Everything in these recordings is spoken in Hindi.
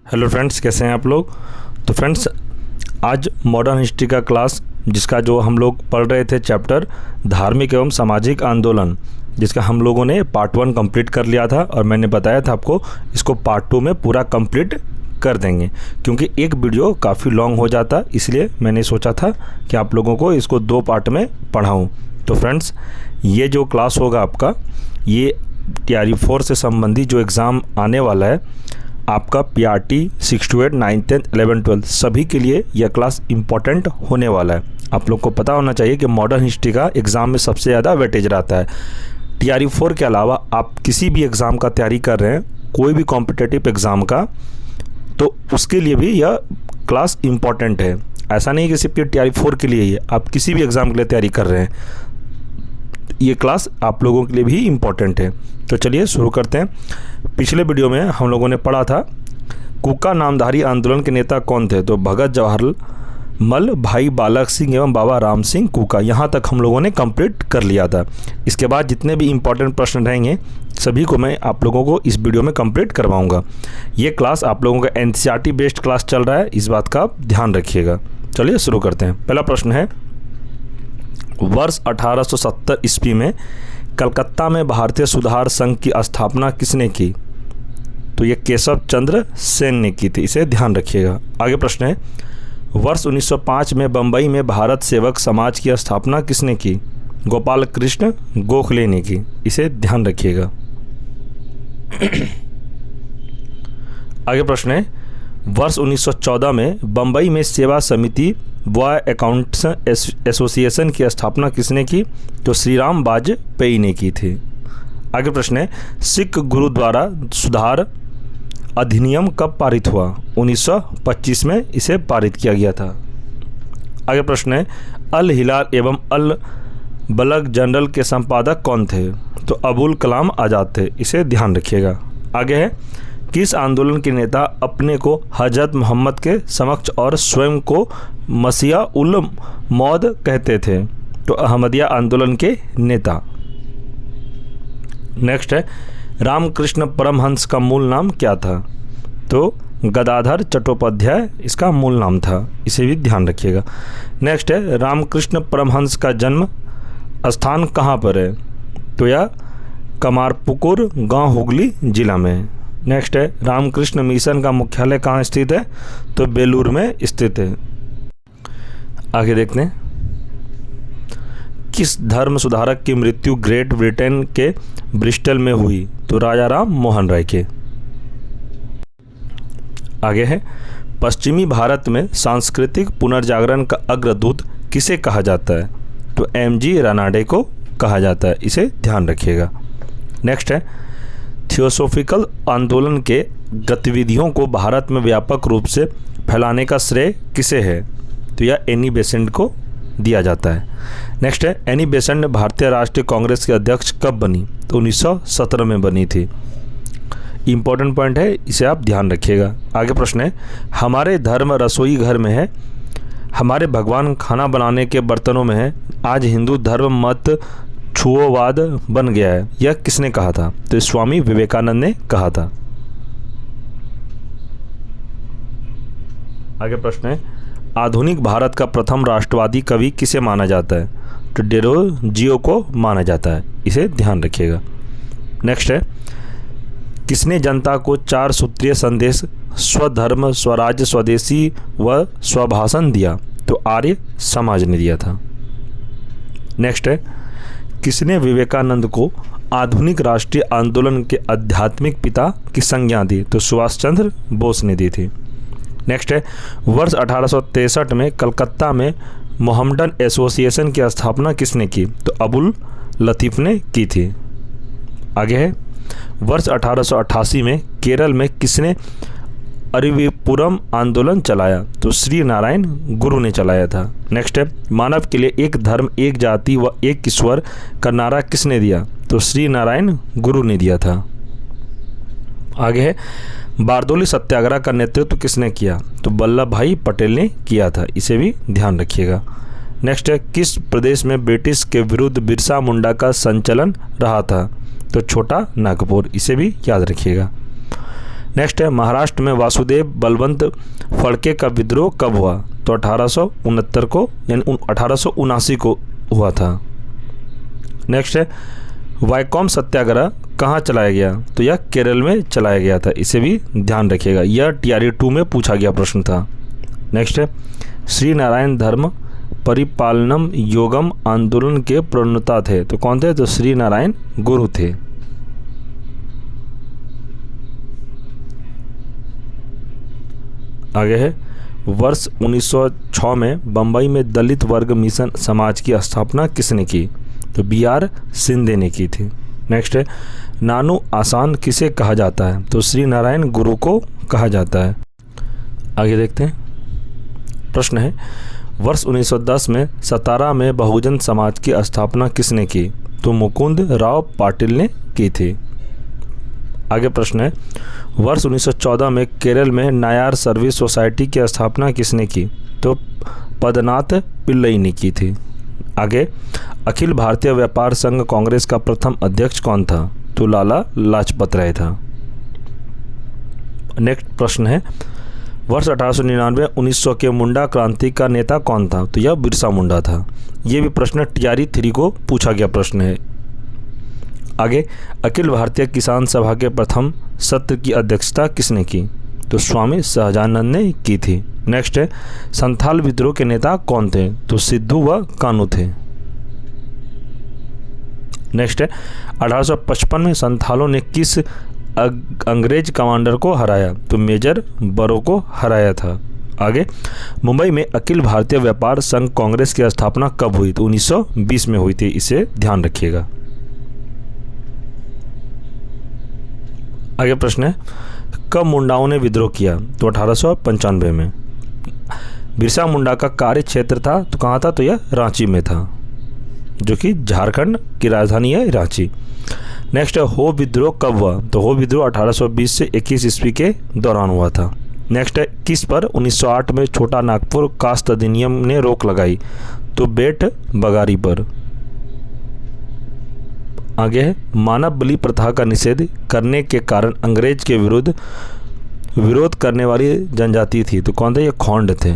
हेलो फ्रेंड्स, कैसे हैं आप लोग। तो फ्रेंड्स, आज मॉडर्न हिस्ट्री का क्लास जिसका जो हम लोग पढ़ रहे थे चैप्टर धार्मिक एवं सामाजिक आंदोलन, जिसका हम लोगों ने पार्ट 1 कंप्लीट कर लिया था और मैंने बताया था आपको इसको पार्ट 2 में पूरा कंप्लीट कर देंगे, क्योंकि एक वीडियो काफ़ी लॉन्ग हो जाता, इसलिए मैंने सोचा था कि आप लोगों को इसको 2 पार्ट में पढ़ाऊँ। तो फ्रेंड्स, ये जो क्लास होगा आपका, ये तैयारी 4 से संबंधित जो एग्ज़ाम आने वाला है आपका PRT 6 to 8 9th 10th 11th 12th सभी के लिए यह क्लास इम्पॉर्टेंट होने वाला है। आप लोग को पता होना चाहिए कि मॉडर्न हिस्ट्री का एग्ज़ाम में सबसे ज़्यादा वेटेज रहता है। TRT 4 के अलावा आप किसी भी एग्ज़ाम का तैयारी कर रहे हैं, कोई भी कॉम्पिटिटिव एग्ज़ाम का, तो उसके लिए भी यह क्लास इम्पॉर्टेंट है। ऐसा नहीं कि सिर्फ TRT 4 के लिए ही है, आप किसी भी एग्ज़ाम के लिए तैयारी कर रहे हैं, ये क्लास आप लोगों के लिए भी इम्पॉर्टेंट है। तो चलिए शुरू करते हैं। पिछले वीडियो में हम लोगों ने पढ़ा था कूका नामधारी आंदोलन के नेता कौन थे। तो भगत जवाहरलाल, भाई बालक सिंह एवं बाबा राम सिंह कूका, यहाँ तक हम लोगों ने कंप्लीट कर लिया था। इसके बाद जितने भी इम्पोर्टेंट प्रश्न रहेंगे सभी को मैं आप लोगों को इस वीडियो में कंप्लीट करवाऊँगा। ये क्लास आप लोगों का NCERT बेस्ड क्लास चल रहा है, इस बात का आप ध्यान रखिएगा। चलिए शुरू करते हैं। पहला प्रश्न है, वर्ष 1870 ईस्वी में कलकत्ता में भारतीय सुधार संघ की स्थापना किसने की। तो ये केशव चंद्र सेन ने की थी, इसे ध्यान रखिएगा। आगे प्रश्न है, वर्ष 1905 में बंबई में भारत सेवक समाज की स्थापना किसने की। गोपाल कृष्ण गोखले ने की, इसे ध्यान रखिएगा। आगे प्रश्न है, वर्ष 1914 में बंबई में सेवा समिति बॉय अकाउंट्स एसोसिएशन की स्थापना किसने की। तो श्री राम वाजपेयी ने की थी। आगे प्रश्न है, सिख गुरुद्वारा सुधार अधिनियम कब पारित हुआ। 1925 में इसे पारित किया गया था। आगे प्रश्न है, अल हिलाल एवं अल बलग जनरल के संपादक कौन थे। तो अबुल कलाम आज़ाद थे, इसे ध्यान रखिएगा। आगे है, किस आंदोलन के नेता अपने को हजरत मोहम्मद के समक्ष और स्वयं को मसीहा उल मौद कहते थे। तो अहमदिया आंदोलन के नेता। नेक्स्ट है, रामकृष्ण परमहंस का मूल नाम क्या था। तो गदाधर चट्टोपाध्याय इसका मूल नाम था, इसे भी ध्यान रखिएगा। नेक्स्ट है, रामकृष्ण परमहंस का जन्म स्थान कहाँ पर है। तो यह कमारपुकुर गांव हुगली जिला में। नेक्स्ट है, रामकृष्ण मिशन का मुख्यालय कहाँ स्थित है। तो बेलूर में स्थित है। आगे देखते हैं, किस धर्म सुधारक की मृत्यु ग्रेट ब्रिटेन के ब्रिस्टल में हुई। तो राजा राम मोहन राय के। आगे है, पश्चिमी भारत में सांस्कृतिक पुनर्जागरण का अग्रदूत किसे कहा जाता है। तो MG रानाडे को कहा जाता है, इसे ध्यान रखिएगा। नेक्स्ट है, थियोसॉफिकल आंदोलन के गतिविधियों को भारत में व्यापक रूप से फैलाने का श्रेय किसे है। तो यह एनी बेसेंट को दिया जाता है। नेक्स्ट है, एनी बेसेंट भारतीय राष्ट्रीय कांग्रेस के अध्यक्ष कब बनी। तो 1917 में बनी थी। इम्पोर्टेंट पॉइंट है, इसे आप ध्यान रखिएगा। आगे प्रश्न है, हमारे धर्म रसोई घर में है, हमारे भगवान खाना बनाने के बर्तनों में है, आज हिंदू धर्म मत छुओवाद बन गया है, यह किसने कहा था। तो स्वामी विवेकानंद ने कहा था। आगे प्रश्न है, आधुनिक भारत का प्रथम राष्ट्रवादी कवि किसे माना जाता है। तो डेरोजियो को माना जाता है, इसे ध्यान रखिएगा। नेक्स्ट है, किसने जनता को 4 सूत्रीय संदेश स्वधर्म स्वराज्य स्वदेशी व स्वभाषण दिया। तो आर्य समाज ने दिया था। नेक्स्ट है, किसने विवेकानंद को आधुनिक राष्ट्रीय आंदोलन के आध्यात्मिक पिता की संज्ञा दी। तो सुभाष चंद्र बोस ने दी थी। नेक्स्ट है, वर्ष 1863 में कलकत्ता में मोहम्मडन एसोसिएशन की स्थापना किसने की। तो अबुल लतीफ़ ने की थी। आगे है, वर्ष 1888 में केरल में किसने अरिविपुरम आंदोलन चलाया। तो श्री नारायण गुरु ने चलाया था। नेक्स्ट है, मानव के लिए एक धर्म एक जाति व एक ईश्वर का नारा किसने दिया। तो श्री नारायण गुरु ने दिया था। आगे है, बारदोली सत्याग्रह का नेतृत्व किसने किया। तो वल्लभ भाई पटेल ने किया था, इसे भी ध्यान रखिएगा। नेक्स्ट है, किस प्रदेश में ब्रिटिश के विरुद्ध बिरसा मुंडा का संचलन रहा था। तो छोटा नागपुर, इसे भी याद रखिएगा। नेक्स्ट है महाराष्ट्र में वासुदेव बलवंत फड़के का विद्रोह कब हुआ? तो 1869 को, यानी 1879 को हुआ था। नेक्स्ट है वैकोम सत्याग्रह कहाँ चलाया गया? तो यह केरल में चलाया गया था, इसे भी ध्यान रखिएगा, यह TRE 2 में पूछा गया प्रश्न था। नेक्स्ट है श्री नारायण धर्म परिपालनम योगम आंदोलन के प्रणेता थे, तो कौन थे? तो श्री नारायण गुरु थे। आगे है वर्ष 1906 में बम्बई में दलित वर्ग मिशन समाज की स्थापना किसने की? तो BR सिंधे ने की थी। नेक्स्ट है नानू आसान किसे कहा जाता है? तो श्री नारायण गुरु को कहा जाता है। आगे देखते हैं, प्रश्न है वर्ष 1910 में सतारा में बहुजन समाज की स्थापना किसने की? तो मुकुंद राव पाटिल ने की थी। आगे प्रश्न है वर्ष 1914 में केरल में नायार सर्विस सोसाइटी की स्थापना किसने की? तो पदनाथ पिल्लई ने की थी। आगे अखिल भारतीय व्यापार संघ कांग्रेस का प्रथम अध्यक्ष कौन था? तो लाला लाजपत राय था। नेक्स्ट प्रश्न है वर्ष 1899 1900 के मुंडा क्रांति का नेता कौन था? तो यह बिरसा मुंडा था। ये भी प्रश्न TRE 3 को पूछा गया प्रश्न है। आगे अखिल भारतीय किसान सभा के प्रथम सत्र की अध्यक्षता किसने की? तो स्वामी सहजानंद ने की थी। नेक्स्ट है संथाल विद्रोह के नेता कौन थे? तो सिद्धू व कानू थे। नेक्स्ट है 1855 में संथालों ने किस अंग्रेज कमांडर को हराया? तो मेजर बरो को हराया था। आगे मुंबई में अखिल भारतीय व्यापार संघ कांग्रेस की स्थापना कब हुई? तो 1920 में हुई थी, इसे ध्यान रखिएगा। आगे प्रश्न है कब मुंडाओं ने विद्रोह किया? तो 1895 में। बिरसा मुंडा का कार्य क्षेत्र था तो कहाँ था? तो यह रांची में था, जो कि झारखंड की राजधानी है रांची। नेक्स्ट है हो विद्रोह कब हुआ? तो हो विद्रोह 1820 से 21 ईस्वी के दौरान हुआ था। नेक्स्ट है किस पर 1908 में छोटा नागपुर कास्ट अधिनियम ने रोक लगाई? तो बेट बगारी पर। आगे है मानव बलि प्रथा का निषेध करने के कारण अंग्रेज के विरोध करने वाली जनजाति थी, तो कौन थे? ये खोंड थे।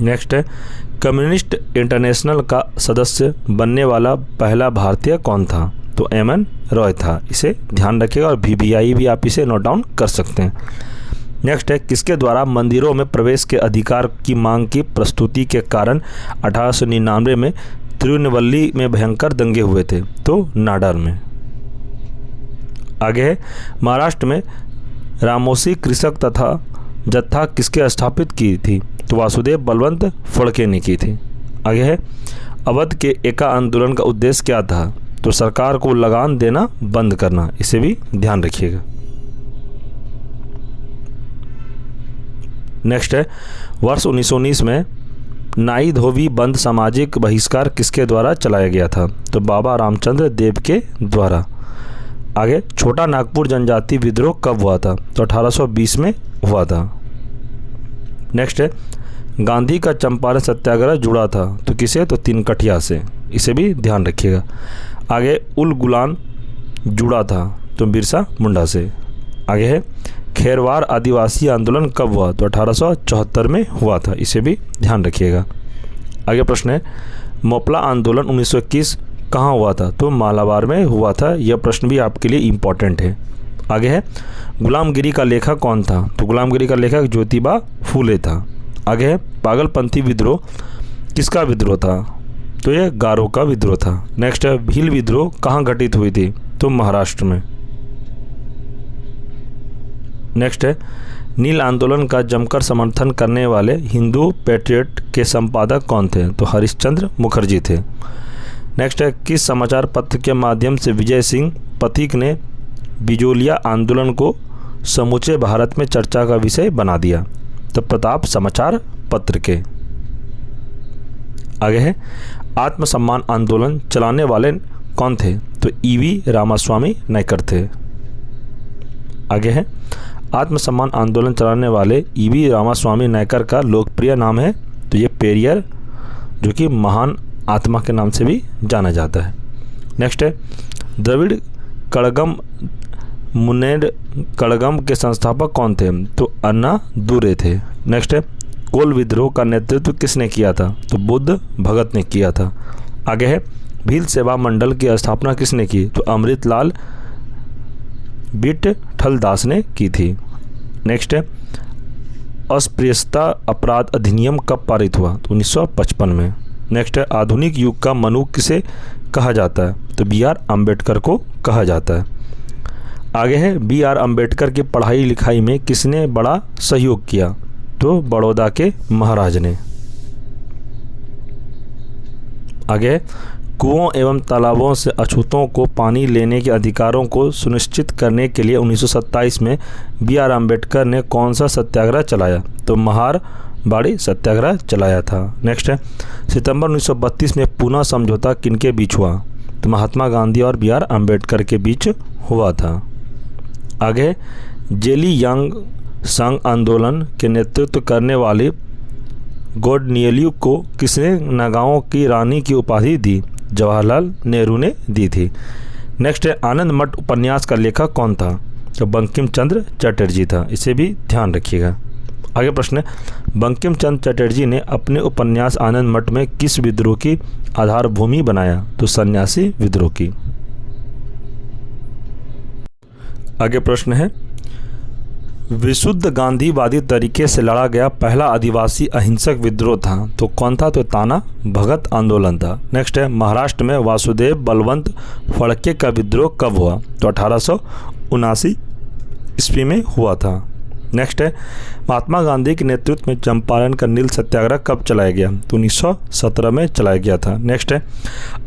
नेक्स्ट है कम्युनिस्ट इंटरनेशनल का सदस्य बनने वाला पहला भारतीय कौन था? तो MN रॉय था, इसे ध्यान रखिएगा, और VBI भी आप इसे नोट डाउन कर सकते हैं। नेक्स्ट है किसके द्वारा मंदिरों में प्रवेश के अधिकार की मांग की प्रस्तुति के कारण 1899 में तिरुनेलवेली में भयंकर दंगे हुए थे? तो नाडार में। आगे है महाराष्ट्र में रामोसी कृषक तथा जत्था किसके स्थापित की थी? तो वासुदेव बलवंत फड़के ने की थी। आगे है अवध के एका आंदोलन का उद्देश्य क्या था? तो सरकार को लगान देना बंद करना, इसे भी ध्यान रखिएगा। नेक्स्ट है वर्ष 1919 में नाई धोबी बंद सामाजिक बहिष्कार किसके द्वारा चलाया गया था? तो बाबा रामचंद्र देव के द्वारा। आगे छोटा नागपुर जनजाति विद्रोह कब हुआ था? तो 1820 में हुआ था। नेक्स्ट है गांधी का चंपारण सत्याग्रह जुड़ा था तो किसे? तो तिनकठिया से, इसे भी ध्यान रखिएगा। आगे उल गुलान जुड़ा था तो बिरसा मुंडा से। आगे है खेरवार आदिवासी आंदोलन कब हुआ? तो 1874 में हुआ था, इसे भी ध्यान रखिएगा। आगे प्रश्न है मोपला आंदोलन 1921 कहाँ हुआ था? तो मालाबार में हुआ था। यह प्रश्न भी आपके लिए इम्पॉर्टेंट है। आगे है गुलामगिरी का लेखक कौन था? तो गुलामगिरी का लेखक ज्योतिबा फूले था। आगे है पागलपंथी विद्रोह किसका विद्रोह था? तो यह गारो का विद्रोह था। नेक्स्ट है भील विद्रोह कहाँ घटित हुई थी? तो महाराष्ट्र में। नेक्स्ट है नील आंदोलन का जमकर समर्थन करने वाले हिंदू पैट्रियट के संपादक कौन थे? तो हरिश्चंद्र मुखर्जी थे। नेक्स्ट है किस समाचार पत्र के माध्यम से विजय सिंह पथिक ने बिजोलिया आंदोलन को समूचे भारत में चर्चा का विषय बना दिया? तो प्रताप समाचार पत्र के। आगे है आत्मसम्मान आंदोलन चलाने वाले कौन थे? तो EV रामास्वामी नायकर थे। आगे है आत्मसम्मान आंदोलन चलाने वाले EV रामास्वामी नायकर का लोकप्रिय नाम है तो ये पेरियर, जो कि महान आत्मा के नाम से भी जाना जाता है। नेक्स्ट है द्रविड़ कड़गम मुनेर कड़गम के संस्थापक कौन थे? तो अन्ना दुरे थे। नेक्स्ट है, कोल विद्रोह का नेतृत्व किसने किया था? तो बुद्ध भगत ने किया था। आगे है, भील सेवा मंडल की स्थापना किसने की? तो अमृतलाल विट्ठल दास ने की थी। नेक्स्ट है, अस्पृश्यता अपराध अधिनियम कब पारित हुआ? तो 1955 में। नेक्स्ट है, आधुनिक युग का मनु किसे कहा जाता है? तो BR अम्बेडकर को कहा जाता है। आगे है, BR अम्बेडकर की पढ़ाई लिखाई में किसने बड़ा सहयोग किया? तो बड़ौदा के महाराज ने। आगे, कुओं एवं तालाबों से अछूतों को पानी लेने के अधिकारों को सुनिश्चित करने के लिए 1927 में BR अम्बेडकर ने कौन सा सत्याग्रह चलाया? तो महारबाड़ी सत्याग्रह चलाया था। नेक्स्ट है, सितंबर 1932 में पूना समझौता किनके बीच हुआ? तो महात्मा गांधी और BR अम्बेडकर के बीच हुआ था। आगे, जेलियांग संघ आंदोलन के नेतृत्व करने वाले गॉडनियल्यू को किसने नगाओं की रानी की उपाधि दी? जवाहरलाल नेहरू ने दी थी। नेक्स्ट है, आनंद मठ उपन्यास का लेखक कौन था? तो बंकिम चंद्र चटर्जी था। इसे भी ध्यान रखिएगा। आगे प्रश्न है, बंकिम चंद्र चटर्जी ने अपने उपन्यास आनंद मठ में किस विद्रोह की आधारभूमि बनाया? तो सन्यासी विद्रोह की। आगे प्रश्न है, विशुद्ध गांधीवादी तरीके से लड़ा गया पहला आदिवासी अहिंसक विद्रोह था तो कौन था? तो ताना भगत आंदोलन था। नेक्स्ट है, महाराष्ट्र में वासुदेव बलवंत फड़के का विद्रोह कब हुआ? तो 1879 ईस्वी में हुआ था। नेक्स्ट है, महात्मा गांधी के नेतृत्व में चंपारण का नील सत्याग्रह कब चलाया गया? तो 1917 में चलाया गया था। नेक्स्ट है,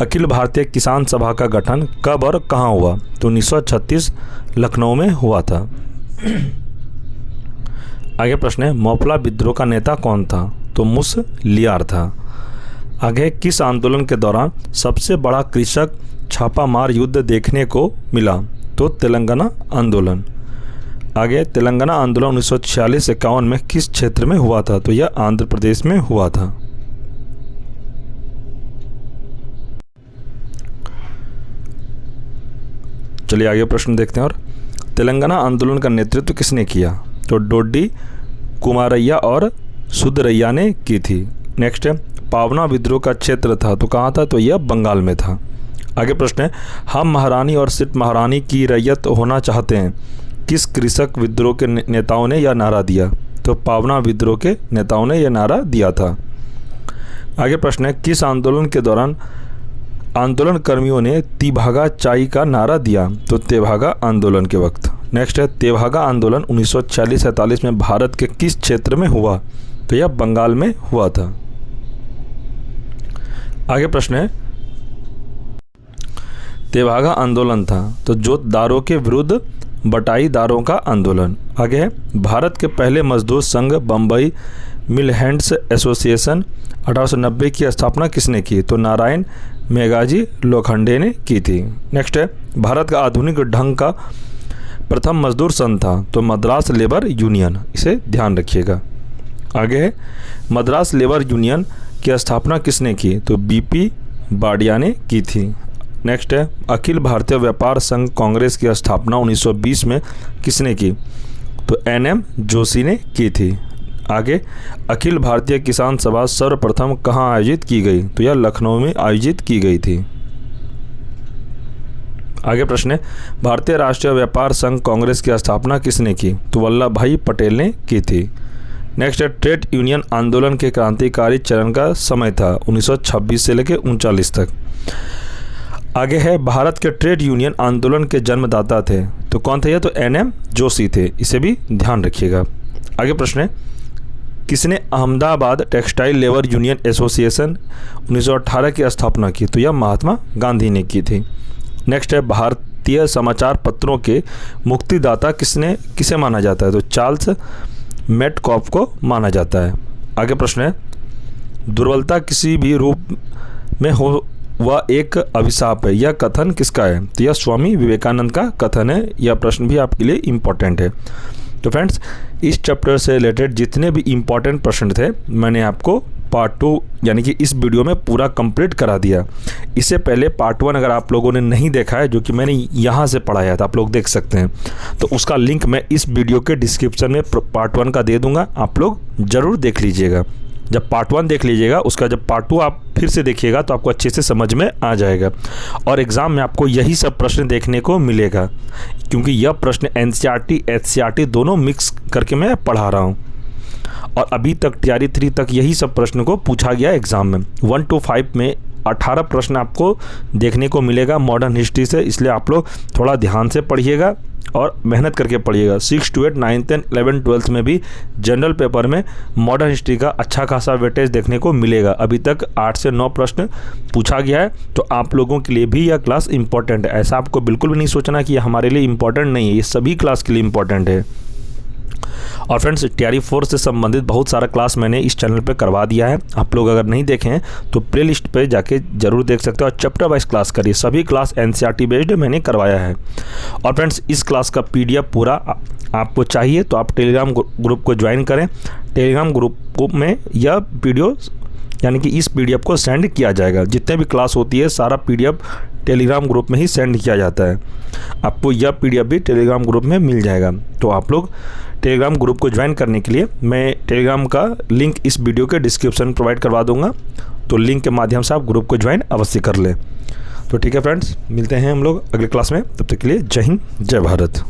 अखिल भारतीय किसान सभा का गठन कब और कहाँ हुआ? तो 1936 लखनऊ में हुआ था। आगे प्रश्न है, मोपला विद्रोह का नेता कौन था? तो मुसलियार था। आगे, किस आंदोलन के दौरान सबसे बड़ा कृषक छापामार युद्ध देखने को मिला? तो तेलंगाना आंदोलन। आगे, तेलंगाना आंदोलन 1946-51 में किस क्षेत्र में हुआ था? तो यह आंध्र प्रदेश में हुआ था। चलिए आगे प्रश्न देखते हैं। और तेलंगाना आंदोलन का नेतृत्व किसने किया? तो डोडी कुमारैया और सुदरैया ने की थी। नेक्स्ट है, पावना विद्रोह का क्षेत्र था तो कहाँ था? तो यह बंगाल में था। आगे प्रश्न है, हम महारानी और सिर्फ महारानी की रैयत होना चाहते हैं किस कृषक विद्रोह के नेताओं ने यह नारा दिया? तो पावना विद्रोह के नेताओं ने यह नारा दिया था। आगे प्रश्न है, किस आंदोलन के दौरान आंदोलन कर्मियों ने तिभागा चाई का नारा दिया? तो तेभागा आंदोलन के वक्त। नेक्स्ट है, तेभागा आंदोलन 1946-47 में भारत के किस क्षेत्र में हुआ? तो यह बंगाल में हुआ था। आगे प्रश्न है, तेभागा आंदोलन था तो जोतदारों के विरुद्ध बटाईदारों का आंदोलन। आगे है, भारत के पहले मजदूर संघ बम्बई मिल हैंड्स एसोसिएशन 1890 की स्थापना किसने की? तो नारायण मेघाजी लोखंडे ने की थी। नेक्स्ट है, भारत का आधुनिक ढंग का प्रथम मजदूर संघ था तो मद्रास लेबर यूनियन। इसे ध्यान रखिएगा। आगे है, मद्रास लेबर यूनियन की स्थापना किसने की? तो BP बाडिया ने की थी। नेक्स्ट है, अखिल भारतीय व्यापार संघ कांग्रेस की स्थापना 1920 में किसने की? तो NM जोशी ने की थी। आगे, अखिल भारतीय किसान सभा सर्वप्रथम कहाँ आयोजित की गई? तो यह लखनऊ में आयोजित की गई थी। आगे प्रश्न है, भारतीय राष्ट्रीय व्यापार संघ कांग्रेस की स्थापना किसने की? तो वल्लभ भाई पटेल ने की थी। नेक्स्ट है, ट्रेड यूनियन आंदोलन के क्रांतिकारी चरण का समय था 1926 से लेकर 39 तक। आगे है, भारत के ट्रेड यूनियन आंदोलन के जन्मदाता थे तो कौन थे? ये तो NM जोशी थे। इसे भी ध्यान रखिएगा। आगे प्रश्न है, किसने Ahmedabad textile labour union association 1918 की स्थापना की? तो यह महात्मा गांधी ने की थी। नेक्स्ट है, भारतीय समाचार पत्रों के मुक्तिदाता किसे माना जाता है? तो चार्ल्स मेटकॉफ को माना जाता है। आगे प्रश्न है, दुर्बलता किसी भी रूप में हो वह एक अभिशाप है, यह कथन किसका है? तो यह स्वामी विवेकानंद का कथन है। यह प्रश्न भी आपके लिए इम्पोर्टेंट है। तो फ्रेंड्स, इस चैप्टर से रिलेटेड जितने भी इम्पोर्टेंट प्रश्न थे मैंने आपको पार्ट 2 यानी कि इस वीडियो में पूरा कंप्लीट करा दिया। इससे पहले पार्ट 1 अगर आप लोगों ने नहीं देखा है, जो कि मैंने यहाँ से पढ़ाया था, आप लोग देख सकते हैं, तो उसका लिंक मैं इस वीडियो के डिस्क्रिप्शन में पार्ट 1 का दे दूँगा, आप लोग ज़रूर देख लीजिएगा। जब पार्ट 1 देख लीजिएगा, उसका जब पार्ट 2 आप फिर से देखिएगा तो आपको अच्छे से समझ में आ जाएगा। और एग्ज़ाम में आपको यही सब प्रश्न देखने को मिलेगा, क्योंकि यह प्रश्न एनसीईआरटी एचसीईआरटी दोनों मिक्स करके मैं पढ़ा रहा हूँ। और अभी तक टीआरई 3 तक यही सब प्रश्न को पूछा गया एग्ज़ाम में। 1 to 5 में 18 प्रश्न आपको देखने को मिलेगा मॉडर्न हिस्ट्री से, इसलिए आप लोग थोड़ा ध्यान से पढ़िएगा और मेहनत करके पढ़िएगा। 6 to 8, 9, 10, 11, 12 में भी जनरल पेपर में मॉडर्न हिस्ट्री का अच्छा खासा वेटेज देखने को मिलेगा। अभी तक 8 से 9 प्रश्न पूछा गया है, तो आप लोगों के लिए भी यह क्लास इंपॉर्टेंट है। ऐसा आपको बिल्कुल भी नहीं सोचना कि यह हमारे लिए इंपॉर्टेंट नहीं है, ये सभी क्लास के लिए इंपॉर्टेंट है। और फ्रेंड्स, टीआरई 4 से संबंधित बहुत सारा क्लास मैंने इस चैनल पे करवा दिया है। आप लोग अगर नहीं देखे हैं तो प्लेलिस्ट पे जाके जरूर देख सकते हो और चैप्टर वाइज क्लास करिए। सभी क्लास एनसीईआरटी बेस्ड मैंने करवाया है। और फ्रेंड्स, इस क्लास का पीडीएफ पूरा आपको चाहिए तो आप टेलीग्राम ग्रुप को ज्वाइन करें। टेलीग्राम ग्रुप में यह वीडियो यानी कि इस पीडीएफ को सेंड किया जाएगा। जितने भी क्लास होती है सारा पीडीएफ टेलीग्राम ग्रुप में ही सेंड किया जाता है। आपको यह पीडीएफ भी टेलीग्राम ग्रुप में मिल जाएगा। तो आप लोग टेलीग्राम ग्रुप को ज्वाइन करने के लिए मैं टेलीग्राम का लिंक इस वीडियो के डिस्क्रिप्शन में प्रोवाइड करवा दूंगा, तो लिंक के माध्यम से आप ग्रुप को ज्वाइन अवश्य कर लें। तो ठीक है फ्रेंड्स, मिलते हैं हम लोग अगले क्लास में। तब तक के लिए जय हिंद, जय भारत।